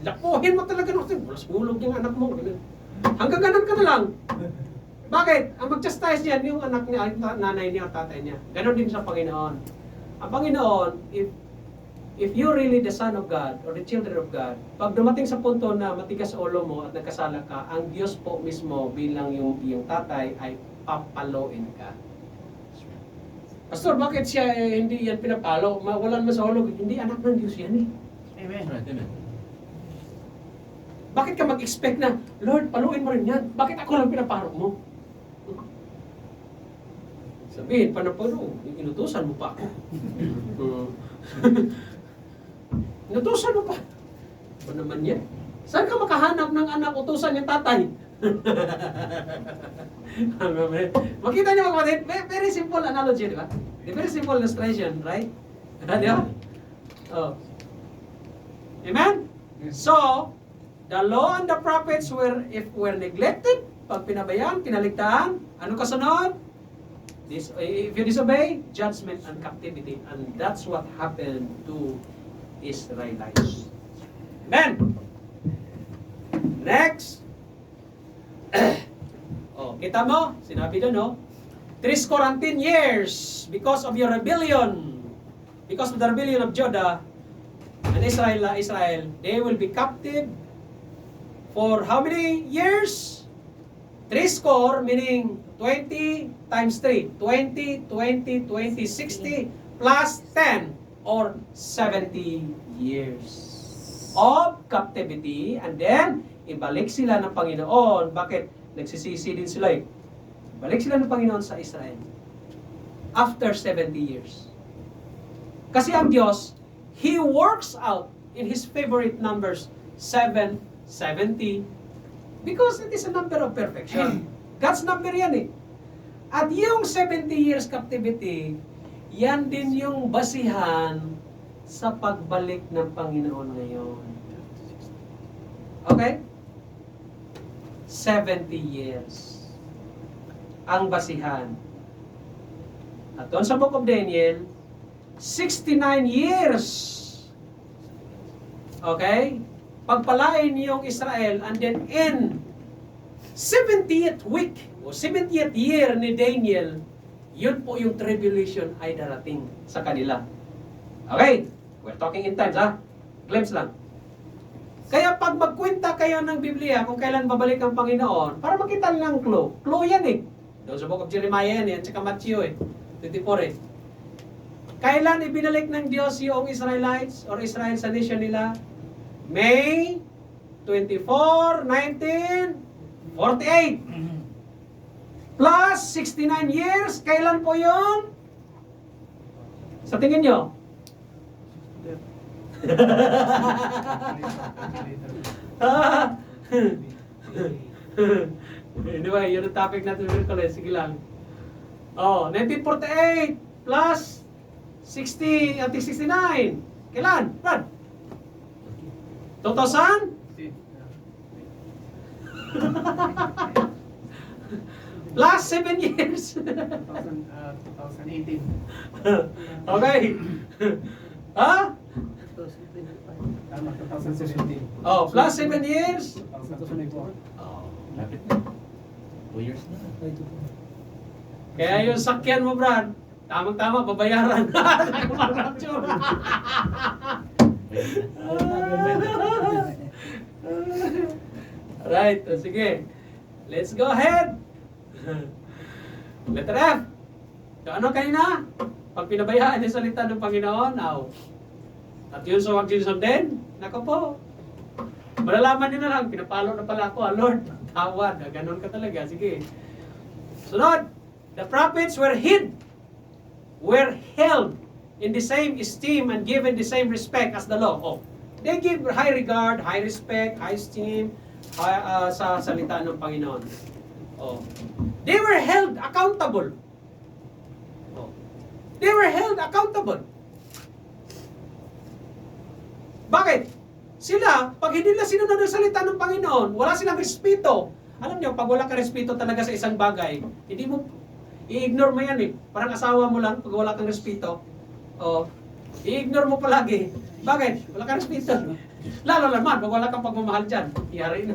Lapuhin mo talaga. Bulas-bulog yung anak mo. Hanggang ganon ka na lang. Bakit? Ang mag-chastise niyan, yung anak niya, nanay niya, tatay niya. Ganon din sa Panginoon. Ang Panginoon, if you're really the son of God or the children of God, pag dumating sa punto na matigas ulo mo at nagkasala ka, ang Diyos po mismo bilang yung tatay ay papaluin ka. Pastor, bakit siya hindi yan pinapalo? Mawalan mo sa hulog. Hindi, anak ng Diyos yan eh. Amen. Right, amen. Bakit ka mag-expect na, Lord, paluin mo rin yan. Bakit ako lang pinaparo mo? Sabihin, panapalo, inutusan mo pa ako. Inutusan mo pa. Ano naman yan? Saan ka makahanap ng anak utusan yung tatay? Makita niyo mga kapatid, very simple analogy, di ba? Very simple illustration, right? Di ba? Oh. Amen? So, the law and the prophets were neglected, pag pinabayaan, pinaligtaan, ano kasunod? If you disobey, judgment and captivity. And that's what happened to Israelites. Amen? Next. Oh, kita mo? Sinabi doon, no? 3 years because of your rebellion. Because of the rebellion of Judah and Israel, they will be captive for how many years? 3 meaning 20 times 3. 20, 20, 20, 60 plus 10 or 70 years of captivity. And then, ibalik sila ng Panginoon. Bakit? Nagsisisi din sila eh. Ibalik sila ng Panginoon sa Israel. After 70 years. Kasi ang Diyos, He works out in His favorite numbers, 7, 70, because it is a number of perfection. God's number yan eh. At yung 70 years captivity, yan din yung basihan sa pagbalik ng Panginoon ngayon. Okay? 70 years. Ang basihan. At doon sa Book of Daniel, 69 years. Okay? Pagpalain yung Israel, and then in 70th week o 70th year ni Daniel, yun po yung tribulation ay darating sa kanila. Okay? We're talking in times, ha? Glimpse lang. Kaya pag magkwenta kayo ng Biblia kung kailan babalik ang Panginoon, para makita nilang clue. Clue yan eh. Doon sa Book of Jeremiah yan, tsaka Matthew eh. 24 eh. Kailan ibinalik ng Diyos yung Israelites or Israel sa nation nila? May 24, 1948. Plus 69 years. Kailan po yun? Sa tingin nyo? Anyway, yun ang topic natin sa college. Sige lang. Oh, 1948 plus 60, I think 69. Kailan? Brad? 2000? Plus 7 years. 2018. Okay. Ha? Tama, 2017. Oh, plus 7 years. 2024. Oh. Lapit na. 2 years na. Kaya yung sakyan mo, Brad, tamang-tama, babayaran. Alright, sige. Let's go ahead. Letter F. So ano kanina? Pag pinabayaan yung salita ng Panginoon, at yun sa wag sundin, nako po. Malalaman nyo na lang, pinapalo na pala ako, Lord, tawad, ganun ka talaga, sige. Sunod, the prophets were held in the same esteem and given the same respect as the law. Oh, they give high regard, high respect, high esteem sa salita ng Panginoon. Oh. They were held accountable. Oh. They were held accountable. Bakit? Sila, pag hindi nila sinunod ang salita ng Panginoon, wala silang respeto. Alam niyo, pag wala ka respeto talaga sa isang bagay, hindi mo, i-ignore mo yan eh. Parang asawa mo lang, pag wala kang respeto, i-ignore mo palagi. Bakit? Wala kang respeto. Lalo naman, pag wala kang pagmamahal dyan, yari na.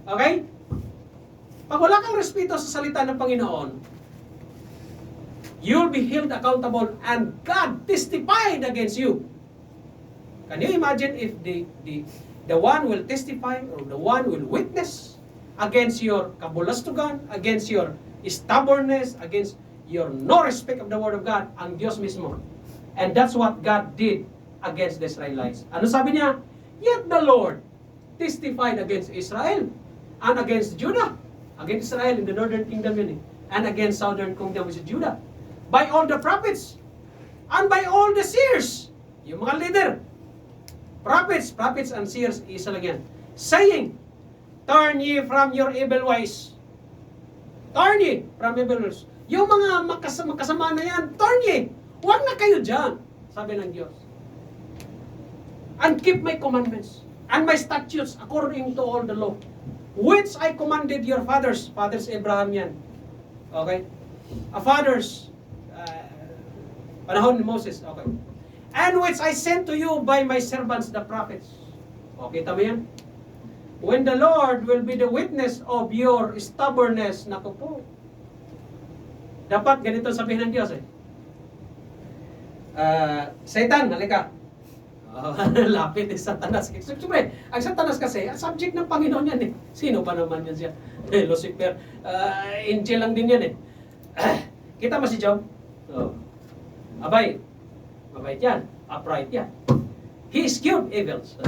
Okay? Pag wala kang respeto sa salita ng Panginoon, you'll be held accountable and God testified against you. Can you imagine if the one will testify or the one will witness against your kabulastugan, against your stubbornness, against your no respect of the word of God, ang Diyos mismo. And that's what God did against the Israelites. Ano sabi niya? Yet the Lord testified against Israel and against Judah. Against Israel in the northern kingdom yun eh. And against southern kingdom which is Judah. By all the prophets and by all the seers. Yung mga leader. Prophets and seers, isa lang yan. Saying, turn ye from your evil ways. Turn ye from evil ways. Yung mga makasama na yan, turn ye. Huwag na kayo dyan. Sabi ng Diyos. And keep my commandments and my statutes according to all the law, which I commanded your fathers. Fathers Abraham yan. Okay? Fathers, panahon ni Moses. Okay. And which I sent to you by my servants the prophets. Okay, tama yan? When the Lord will be the witness of your stubbornness. Naku po. Dapat ganito sabihin ng Diyos eh. Satan, halika. Lapit ni Satanas. Siyempre, ang Satanas kasi, subject ng Panginoon yan eh. Sino pa naman yan siya? Lucifer. Angel lang din yan eh. Kita mo si Job? Oh. Abay. Mabait yan. Upright yan. He eschewed evils.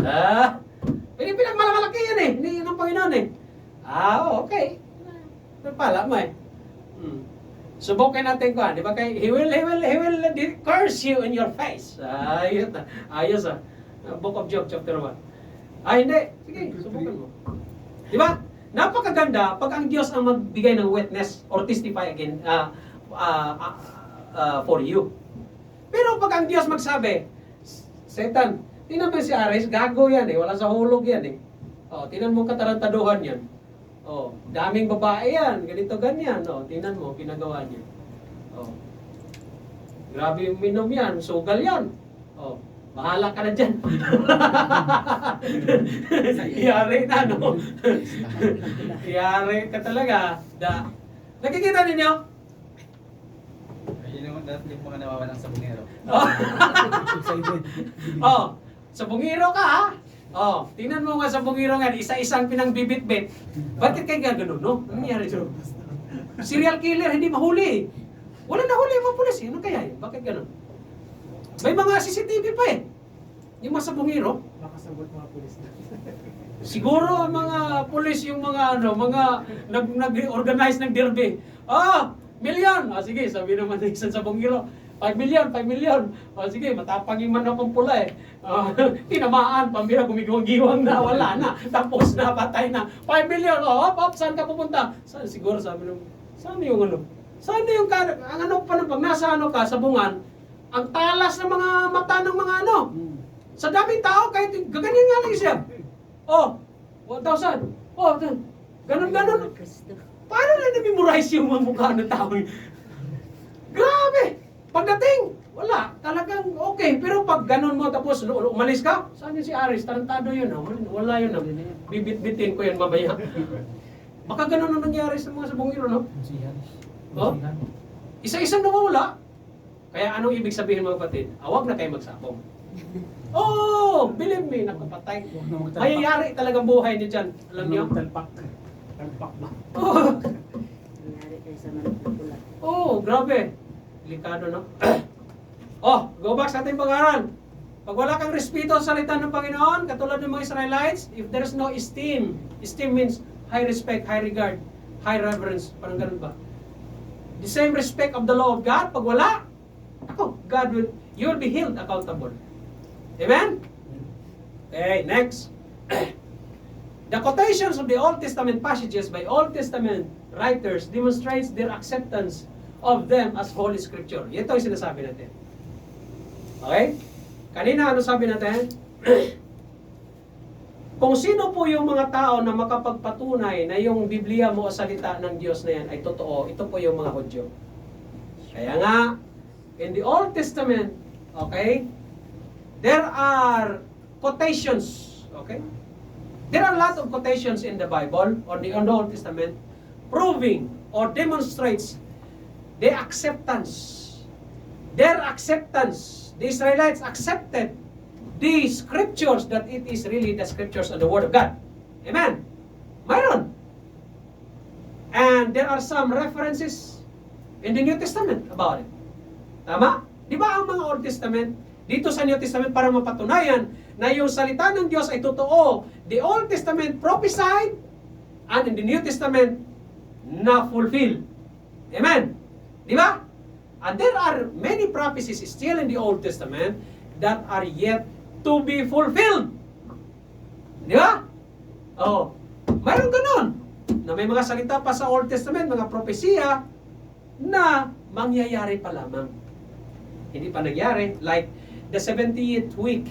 Pinagmalamalaki yan eh. Hindi yan ang Panginoon eh. Okay. Pala mo eh. Subukin natin ko, di ba kay he will curse you in your face. Ayos ah. Book of Job chapter 1. Hindi. Sige, subukan mo. Di ba? Napakaganda pag ang Diyos ang magbigay ng witness or testify again for you. Pero pag ang Diyos magsabi, Satan, tingnan mo si Ares, gago yan eh, wala sa hulog yan eh. Tingnan mo katarantaduhan yan. Daming babae yan, ganito ganyan. Tingnan mo, pinagawa niya. Grabe yung minom yan, sugal yan. Bahala ka na dyan. Yari na, no? Yari ka talaga. Nakikita ninyo? Ayun yung mga nawawalan sa bungero. Sa bungiro ka ha? Tingnan mo nga sa bungiro nga, isa-isang pinangbibit-bit. Bakit kayo gano'n, no? Ano nangyari doon? Serial killer, hindi mahuli. Wala na huli yung mga pulis. Ano kaya yun? Bakit gano'n? May mga CCTV pa eh. Yung mga sa bungiro. Makasagot mga pulis na. Siguro ang mga pulis, yung mga nag-organize ng derby. Million! Sige, sabi naman ng isa sa bungiro. 5 million. Sige, matapang yung manok ng pula eh. Tinamaan, pambira, gumigiwang-giwang na, wala na. Tapos na, patay na. 5 million, saan ka pupunta? Siguro sabi nung, saan yung ano? Saan yung ang ano pa pag nasa ano ka, sa bungan, ang talas ng mga mata ng mga ano. Sa daming tao, kahit gaganyan nga lang siya. 1,000. Ganon. Paano na na-memorize yung mga mukha ng tao? Grabe! Pagdating, wala. Talagang okay. Pero pag ganun mo tapos umalis ka, saan yun si Aris? Tarantado yun. Wala yun. Bibit-bitin ko yan mamaya. Baka ganun ang nangyari sa mga sabongiro, no? Isa-isang nawawala. Kaya anong ibig sabihin mga kapatid? Huwag na kayo magsabong. Believe me, nakapatay. Mayayari talagang buhay niyo dyan. Alam niyo? Talpak ba? Nangyari kayo sa manok na pula. Grabe. Delikado, no? Go back sa ating pag-aaral. Pag wala kang respeto sa salita ng Panginoon, katulad ng mga Israelites, if there's no esteem means high respect, high regard, high reverence, parang ganun ba? The same respect of the law of God, pag wala, you will be held accountable. Amen? Okay, next. The quotations of the Old Testament passages by Old Testament writers demonstrates their acceptance of them as Holy Scripture. Ito yung sinasabi natin. Okay? Kanina, ano sabi natin? Kung sino po yung mga tao na makapagpatunay na yung Biblia mo o salita ng Diyos na yan ay totoo, ito po yung mga Hudyo. Kaya nga, in the Old Testament, okay, there are quotations, okay? There are a lot of quotations in the Bible or the Old Testament proving or demonstrates their acceptance. The Israelites accepted the scriptures that it is really the scriptures of the Word of God. Amen? Mayroon. And there are some references in the New Testament about it. Tama? Di ba ang mga Old Testament, dito sa New Testament para mapatunayan na yung salita ng Diyos ay totoo. The Old Testament prophesied and in the New Testament na fulfill. Amen? Di ba? And there are many prophecies still in the Old Testament that are yet to be fulfilled. Di ba? Oh, mayroon ganun. Na may mga salita pa sa Old Testament, mga propesiya na mangyayari pa lamang. Hindi pa nangyari. Like the 70th week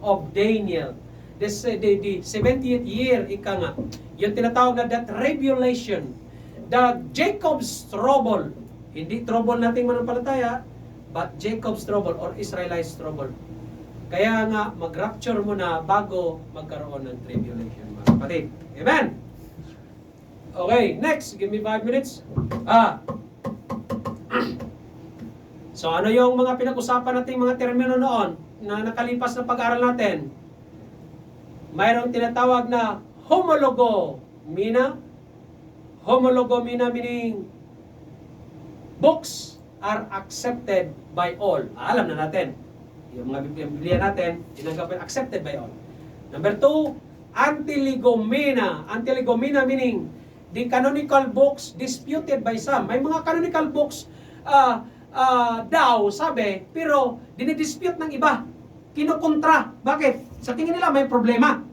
of Daniel. The 70th year, ika nga. Yung tinatawag na that revelation. The Jacob's trouble. Hindi trouble nating manampalataya, but Jacob's trouble or Israelite's trouble. Kaya nga, mag-rapture mo na bago magkaroon ng tribulation, mga kapatid. Amen? Okay, next. Give me 5 minutes. So, ano yung mga pinag-usapan nating mga termino noon na nakalipas na pag-aaral natin? Mayroong tinatawag na homologomena. Homologomena meaning books are accepted by all. Alam na natin. Yung mga Biblia natin, tinanggap accepted by all. Number 2, antilegomena. Antilegomena meaning the canonical books disputed by some. May mga canonical books daw, sabi, pero dinidispute ng iba. Kinukontra. Bakit? Sa tingin nila may problema.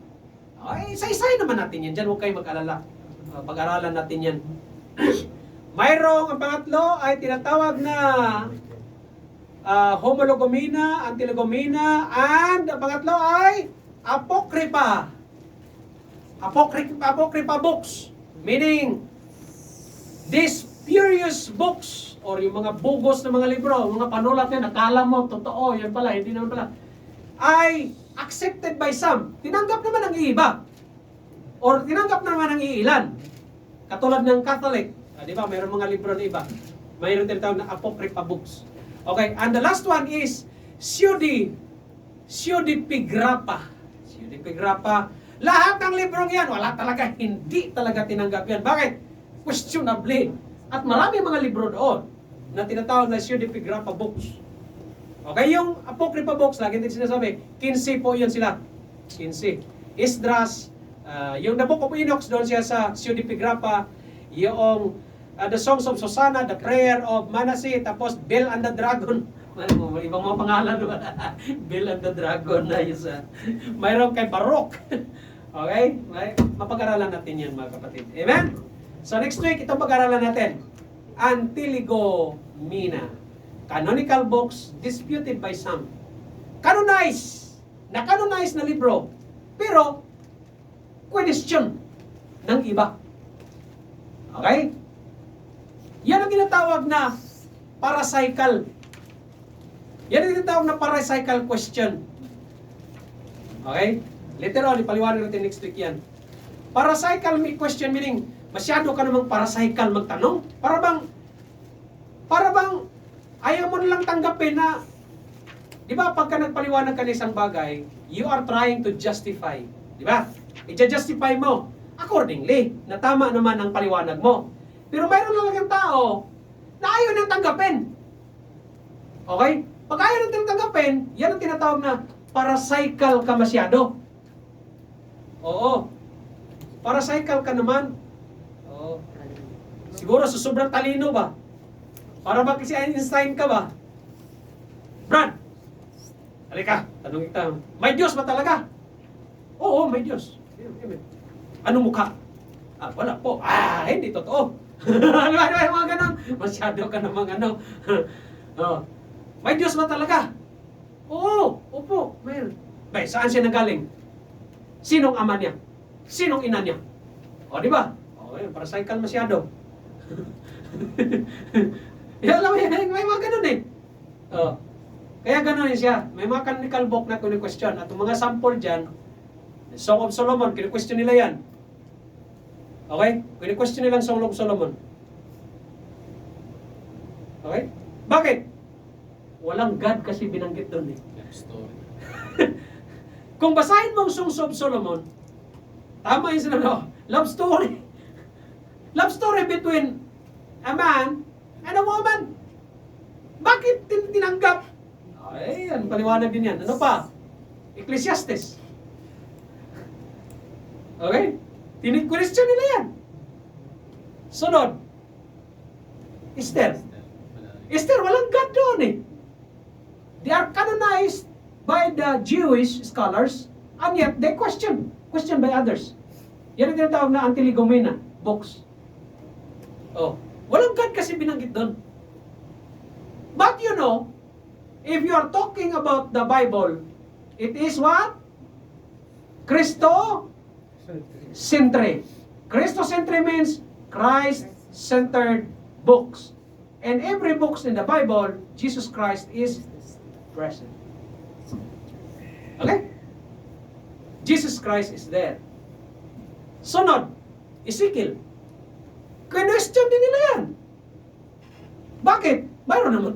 Ay, isa-isahin naman natin yan. Diyan huwag kayo mag-alala. Pag-aralan natin yan. Mayroong ang pangatlo ay tinatawag na homologomena, antilegomena, and ang pangatlo ay apokrypha. Apokrypha books. Meaning, these spurious books or yung mga bugos na mga libro, mga panulat yan, nakala mo, totoo, yan pala, hindi naman pala, ay accepted by some. Tinanggap naman ng iba. Or tinanggap naman ng iilan. Katulad ng Catholic. Di ba, mayroong mga libro na iba. Mayroong tinatawag na apocrypha books. Okay, and the last one is pseudepigrapha. Pseudepigrapha. Lahat ng librong yan, wala talaga, hindi talaga tinanggap yan. Bakit? Questionably. At marami mga libro doon na tinatawag na pseudepigrapha books. Okay, yung apocrypha books, lagi din sinasabi, 15 po yun sila. 15. Esdras, yung the Book of Enoch, doon siya sa pseudepigrapha, yung the Songs of Susanna, the Prayer of Manasseh, tapos Bel and the Dragon. Ibang mga pangalan doon. Bel and the Dragon na yun sa... Mayroon kay Baruch. Okay? Mapag-aralan natin yan, mga kapatid. Amen? So next week, itong pag-aralan natin. Antilegomena. Canonical books disputed by some. Canonized na libro. Pero, question ng iba. Okay? Yan ang tinatawag na parapsychal. Yan ang tinatawag na parapsychal question. Okay? Later on, ipaliwanag natin next week yan. Parapsychal question meaning, masyado ka namang parapsychal magtanong. Para bang, ayaw mo nalang tanggapin na, di ba, pagka nagpaliwanag ka ng isang bagay, you are trying to justify. Di ba? I-justify mo accordingly, na tama naman ang paliwanag mo. Pero mayroon lang yung tao na ayaw nang tanggapin. Okay? Pag ayaw nang tanggapin, yan ang tinatawag na parapsychal ka masyado. Oo. Parapsychal ka naman. Oo. Siguro sa sobrang talino ba? Para ba kasi Einstein ka ba? Brad! Halika, tanong kita. May Diyos ba talaga? Oo, may Diyos. Anong mukha? Wala po. Hindi totoo. Ano mga ganon? Masyado ka namang ano. May Diyos ba talaga? Oo, opo, mayroon. Bay, saan siya nagaling? Sinong ama niya? Sinong ina niya? O, di ba? O, yun, parapsychal masyado. Yan lang, may mga ganun eh. Kaya ganun siya. May mga canonical book na kuni-question. At mga sample dyan, Song of Solomon, kini-question nila yan. Okay? Kini-question nila ang Song of Solomon. Okay? Bakit? Walang God kasi binanggit doon eh. Story. Kung basahin mo ang Songs of Solomon, tama yung sinabi, love story. Love story between a man and a woman. Bakit tinanggap? Ay, paliwanag din yan. Ano pa? Ecclesiastes. Okay? Tini-question nila yan. Sunod. Esther. Esther, walang God doon eh. They are canonized by the Jewish scholars, and yet they question by others. Yan ang tinatawag na Antilegomena books. Oh, walang God kasi binanggit doon. But you know, if you are talking about the Bible, it is what? Christocentric. Christocentric means Christ-centered books. And every book in the Bible, Jesus Christ is present. Okay? Jesus Christ is there. Sunod, Ezekiel. Question din nila yan. Bakit? Mayroon naman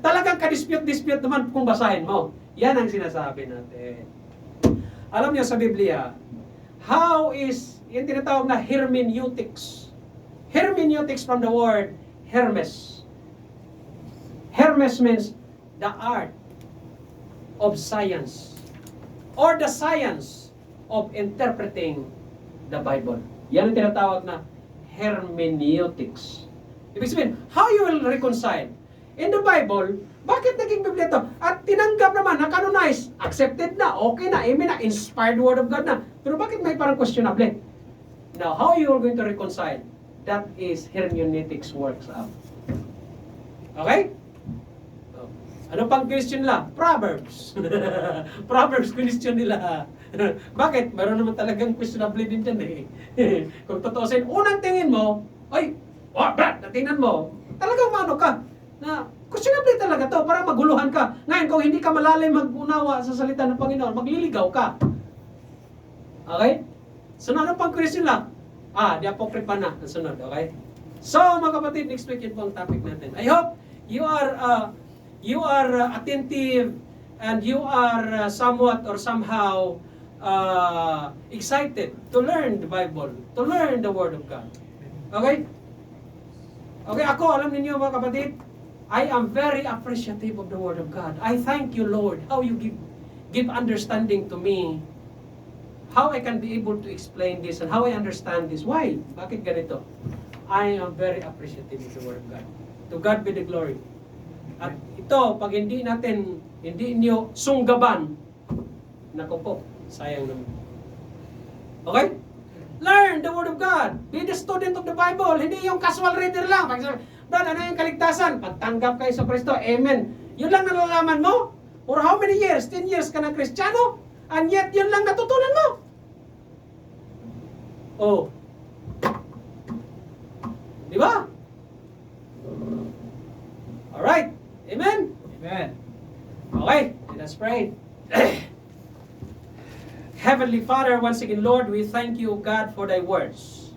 talagang ka-dispute naman kung basahin mo. Yan ang sinasabi natin. Alam niyo sa Biblia, how is, yung tinatawag na hermeneutics. Hermeneutics from the word Hermes. Hermes means the art of science or the science of interpreting the Bible. Yan ang tinatawag na hermeneutics. Ibig sabihin, how you will reconcile? In the Bible, bakit naging Biblia ito? At tinanggap naman, na-canonize, accepted na, okay na, amen na, inspired word of God na. Pero bakit may parang questionable? Now, how you are going to reconcile? That is hermeneutics works out. Okay? Ano pang question nila? Proverbs. Proverbs question nila. Bakit? Meron naman talagang questionable din dyan eh. Kung totoosin, unang tingin mo, ay, Brad, natingnan mo, talagang mano ka, na questionable talaga to, parang maguluhan ka. Ngayon, kung hindi ka malalim mag-unawa sa salita ng Panginoon, magliligaw ka. Okay? So, ano pang question lang? The Apocrypha na, ang sunod, okay? So, mga kapatid, next week yun po ang topic natin. I hope you are attentive and you are somewhat or somehow excited to learn the Bible, to learn the Word of God. Okay? Okay, ako, alam niyo mga kapatid, I am very appreciative of the Word of God. I thank you, Lord, how you give understanding to me, how I can be able to explain this and how I understand this. Why? Bakit ganito? I am very appreciative of the Word of God. To God be the glory. At ito, pag hindi niyo sunggaban, nako po, sayang naman. Okay? Learn the Word of God. Be the student of the Bible. Hindi yung casual reader lang. Brad, ano yung kaligtasan? Pagtanggap kayo sa Kristo. Amen. Yun lang nalalaman mo? For how many years? 10 years ka na Kristiyano? And yet, yun lang natutunan mo. Oh. Di ba? Alright. Amen? Amen. Okay, let us pray. Heavenly Father, once again, Lord, we thank you, God, for thy words.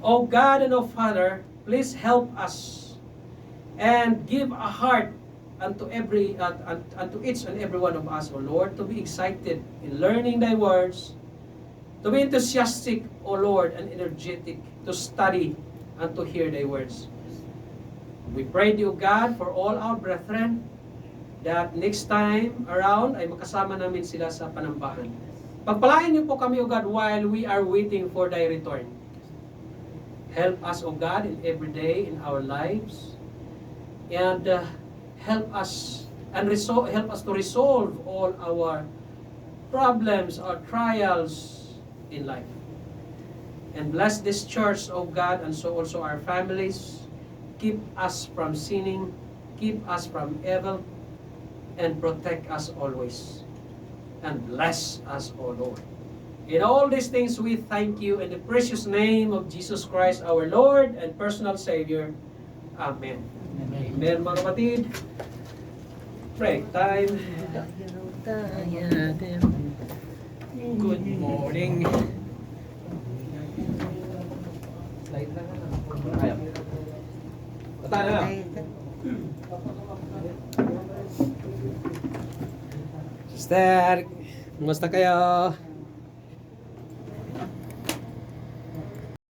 O God and O Father, please help us and give a heart unto each and every one of us, O Lord, to be excited in learning thy words, to be enthusiastic, O Lord, and energetic to study and to hear thy words. We pray to you, God, for all our brethren, that next time around ay makasama namin sila sa panambahan. Pagpalain niyo po kami, O God, while we are waiting for thy return. Help us, O God, in every day in our lives, and help us to resolve all our problems, our trials in life. And bless this church, O God, and so also our families. Keep us from sinning, keep us from evil, and protect us always. And bless us, O Lord. In all these things, we thank you in the precious name of Jesus Christ, our Lord and personal Savior. Amen. Amen, mga kapatid. Pray time. Good morning. Slide lang na. Ayaw. Patay na. Sister, kumusta kayo?